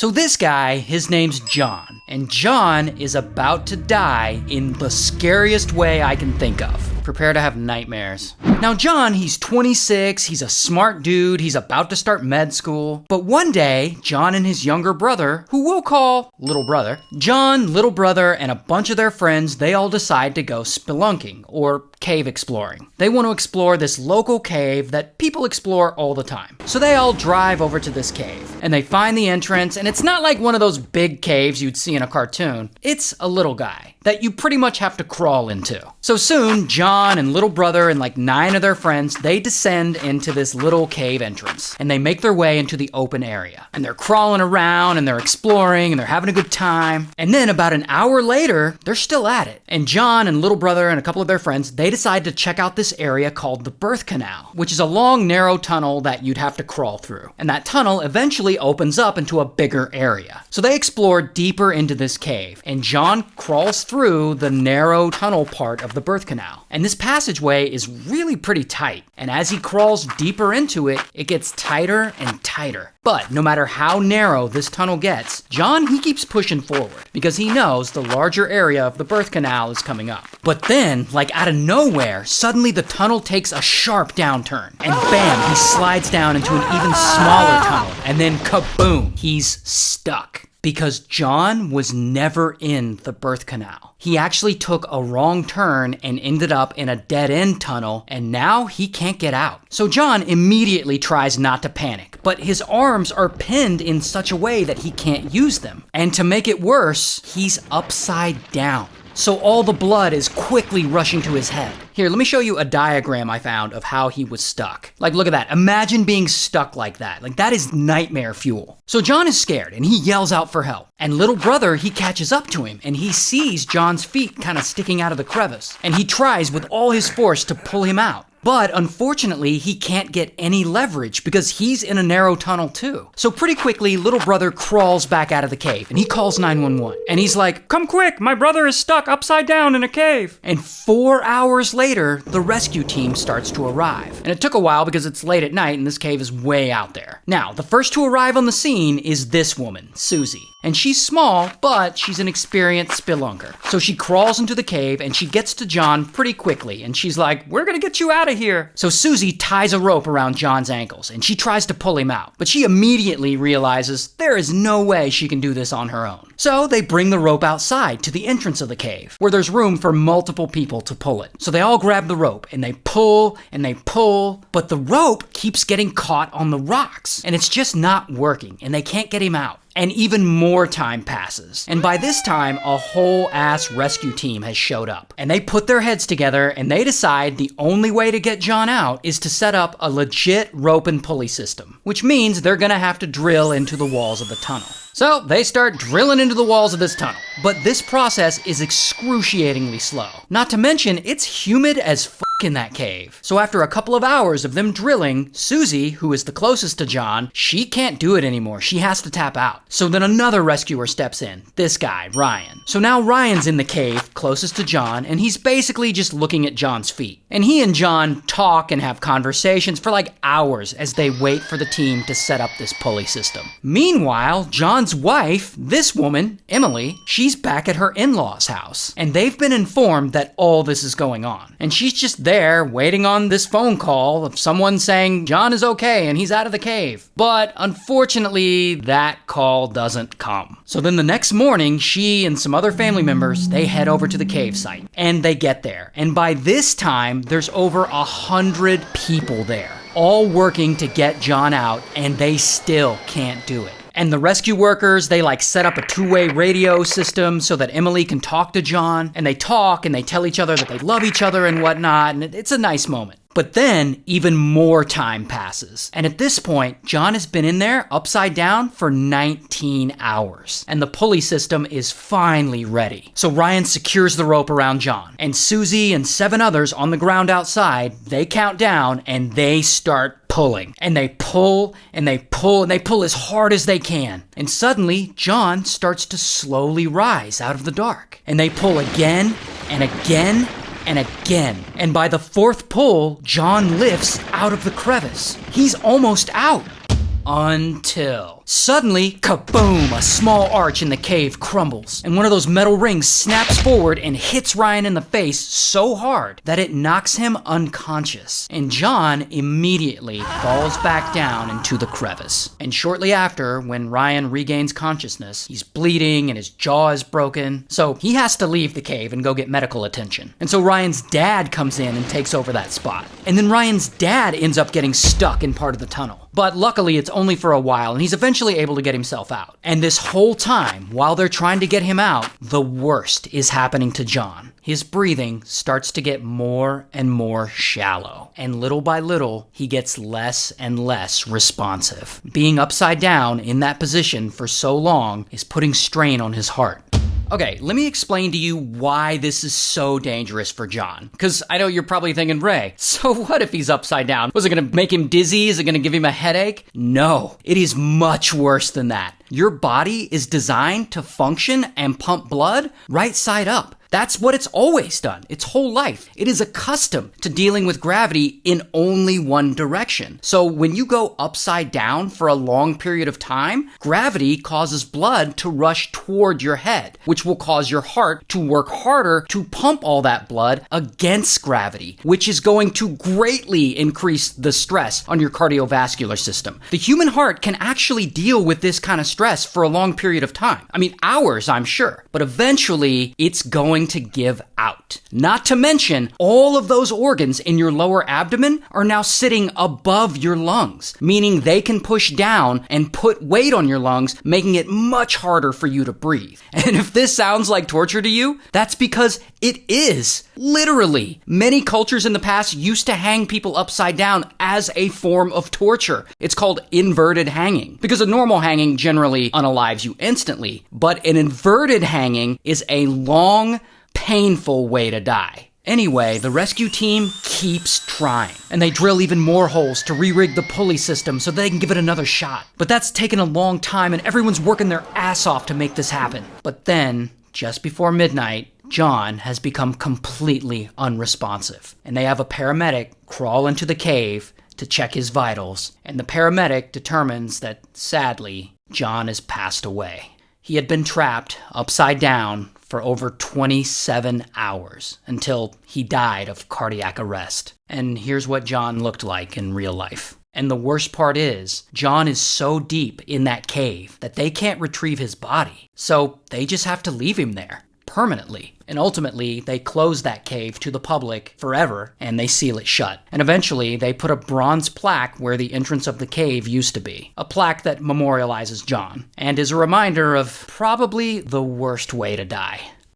So this guy, his name's John, and John is about to die in the scariest way I can think of. Prepare to have nightmares. Now John, he's 26, he's a smart dude, he's about to start med school. But one day, John and his younger brother, who we'll call little brother, John, little brother, and a bunch of their friends, they all decide to go spelunking, or cave exploring. They want to explore this local cave that people explore all the time. So they all drive over to this cave, and they find the entrance, and it's not like one of those big caves you'd see in a cartoon. It's a little guy that you pretty much have to crawl into. So soon, John and little brother and like 9 of their friends, they descend into this little cave entrance, and they make their way into the open area. And they're crawling around, and they're exploring, and they're having a good time. And then about an hour later, they're still at it. And John and little brother and a couple of their friends, they decide to check out this area called the birth canal, which is a long, narrow tunnel that you'd have to crawl through. And that tunnel eventually opens up into a bigger area. So they explore deeper into this cave, and John crawls through the narrow tunnel part of the birth canal. And this passageway is really pretty tight. And as he crawls deeper into it, it gets tighter and tighter. But no matter how narrow this tunnel gets, John, he keeps pushing forward because he knows the larger area of the birth canal is coming up. But then, like out of nowhere, suddenly the tunnel takes a sharp downturn. And bam, he slides down into an even smaller tunnel. And then kaboom, he's stuck. Because John was never in the birth canal. He actually took a wrong turn and ended up in a dead-end tunnel, and now he can't get out. So John immediately tries not to panic, but his arms are pinned in such a way that he can't use them. And to make it worse, he's upside down. So all the blood is quickly rushing to his head. Here, let me show you a diagram I found of how he was stuck. Like, look at that. Imagine being stuck like that. Like, that is nightmare fuel. So John is scared, and he yells out for help. And little brother, he catches up to him, and he sees John's feet kind of sticking out of the crevice. And he tries with all his force to pull him out. But unfortunately, he can't get any leverage because he's in a narrow tunnel too. So pretty quickly, little brother crawls back out of the cave and he calls 911. And he's like, "Come quick, my brother is stuck upside down in a cave." And 4 hours later, the rescue team starts to arrive. And it took a while because it's late at night and this cave is way out there. Now, the first to arrive on the scene is this woman, Susie. And she's small, but she's an experienced spelunker. So she crawls into the cave and she gets to John pretty quickly. And she's like, "We're gonna get you out of here." So Susie ties a rope around John's ankles and she tries to pull him out. But she immediately realizes there is no way she can do this on her own. So they bring the rope outside to the entrance of the cave, where there's room for multiple people to pull it. So they all grab the rope and they pull, but the rope keeps getting caught on the rocks. And it's just not working and they can't get him out. And even more time passes. And by this time, a whole ass rescue team has showed up. And they put their heads together and they decide the only way to get John out is to set up a legit rope and pulley system, which means they're gonna have to drill into the walls of the tunnel. So they start drilling into the walls of this tunnel. But this process is excruciatingly slow. Not to mention, it's humid as f*** in that cave. So after a couple of hours of them drilling, Susie, who is the closest to John, she can't do it anymore. She has to tap out. So then another rescuer steps in. This guy, Ryan. So now Ryan's in the cave, closest to John, and he's basically just looking at John's feet. And he and John talk and have conversations for like hours as they wait for the team to set up this pulley system. Meanwhile, John's wife, this woman, Emily, she's back at her in-laws' house. And they've been informed that all this is going on. And she's just there waiting on this phone call of someone saying John is okay and he's out of the cave. But unfortunately, that call doesn't come. So then the next morning, she and some other family members, they head over to the cave site. And they get there. And by this time, there's over 100 people there, all working to get John out, and they still can't do it. And the rescue workers, they like set up a two-way radio system so that Emily can talk to John. And they talk and they tell each other that they love each other and whatnot. And it's a nice moment. But then even more time passes. And at this point, John has been in there upside down for 19 hours. And the pulley system is finally ready. So Ryan secures the rope around John. And Susie and 7 others on the ground outside, they count down and they start pulling. And they pull and they pull and they pull as hard as they can. And suddenly, John starts to slowly rise out of the dark. And they pull again and again and again. And by the 4th pull, John lifts out of the crevice. He's almost out. Until Suddenly, kaboom, a small arch in the cave crumbles, and one of those metal rings snaps forward and hits Ryan in the face so hard that it knocks him unconscious. And John immediately falls back down into the crevice. And shortly after, when Ryan regains consciousness, he's bleeding and his jaw is broken, so he has to leave the cave and go get medical attention. And so Ryan's dad comes in and takes over that spot. And then Ryan's dad ends up getting stuck in part of the tunnel. But luckily, it's only for a while, and he's eventually able to get himself out. And this whole time, while they're trying to get him out, the worst is happening to John. His breathing starts to get more and more shallow, and little by little, he gets less and less responsive. Being upside down in that position for so long is putting strain on his heart. Okay, let me explain to you why this is so dangerous for John. Because I know you're probably thinking, Ray, so what if he's upside down? Was it going to make him dizzy? Is it going to give him a headache? No, it is much worse than that. Your body is designed to function and pump blood right side up. That's what it's always done, its whole life. It is accustomed to dealing with gravity in only one direction. So when you go upside down for a long period of time, gravity causes blood to rush toward your head, which will cause your heart to work harder to pump all that blood against gravity, which is going to greatly increase the stress on your cardiovascular system. The human heart can actually deal with this kind of stress for a long period of time. I mean, hours, I'm sure, but eventually it's going to give out. Not to mention, all of those organs in your lower abdomen are now sitting above your lungs, meaning they can push down and put weight on your lungs, making it much harder for you to breathe. And if this sounds like torture to you, that's because it is. Literally. Many cultures in the past used to hang people upside down as a form of torture. It's called inverted hanging, because a normal hanging generally unalives you instantly, but an inverted hanging is a long, painful way to die. Anyway, the rescue team keeps trying, and they drill even more holes to re-rig the pulley system so they can give it another shot. But that's taken a long time, and everyone's working their ass off to make this happen. But then, just before midnight, John has become completely unresponsive, and they have a paramedic crawl into the cave to check his vitals, and the paramedic determines that, sadly, John has passed away. He had been trapped upside down for over 27 hours until he died of cardiac arrest. And here's what John looked like in real life. And the worst part is, John is so deep in that cave that they can't retrieve his body. So they just have to leave him there permanently. And ultimately, they close that cave to the public forever, and they seal it shut. And eventually, they put a bronze plaque where the entrance of the cave used to be. A plaque that memorializes John, and is a reminder of probably the worst way to die.